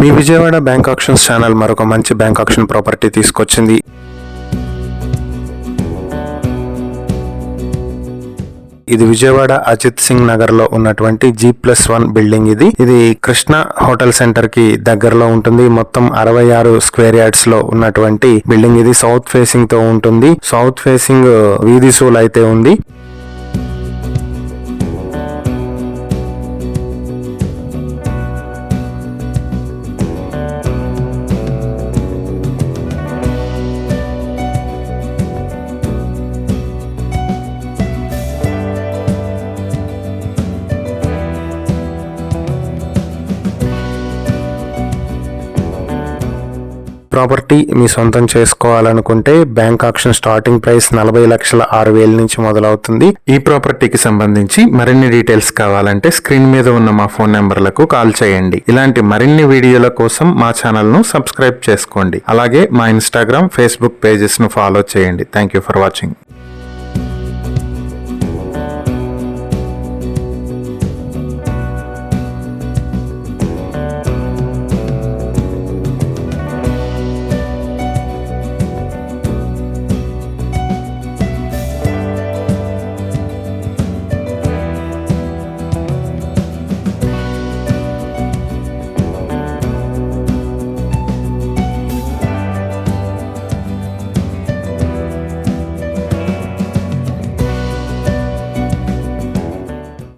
మీ Vijayawada bank actions channel మరొక మంచి bank auction property తీసుకొచ్చింది. ఇది విజయవాడ అజిత్ సింగ్ నగర్ లో ఉన్నటువంటి G+1 బిల్డింగ్. ఇది కృష్ణ హోటల్ సెంటర్ కి దగ్గరలో ఉంటుంది. మొత్తం 66 స్క్వేర్ యార్డ్స్ లో ఉన్నటువంటి బిల్డింగ్. ఇది సౌత్ ఫేసింగ్ తో ఉంటుంది. సౌత్ ఫేసింగ్ వీధి సూల్ అయితే ఉంది. ప్రాపర్టీ మీ సొంతం చేసుకోవాలనుకుంటే బ్యాంక్ ఆక్షన్ స్టార్టింగ్ ప్రైస్ 40,06,000 నుంచి మొదలవుతుంది. ఈ ప్రాపర్టీకి సంబంధించి మరిన్ని డీటెయిల్స్ కావాలంటే స్క్రీన్ మీద ఉన్న మా ఫోన్ నెంబర్లకు కాల్ చేయండి. ఇలాంటి మరిన్ని వీడియోల కోసం మా ఛానల్ ను సబ్స్క్రైబ్ చేసుకోండి. అలాగే మా ఇన్స్టాగ్రామ్, ఫేస్బుక్ పేజెస్ ను ఫాలో చేయండి. Thank you for watching.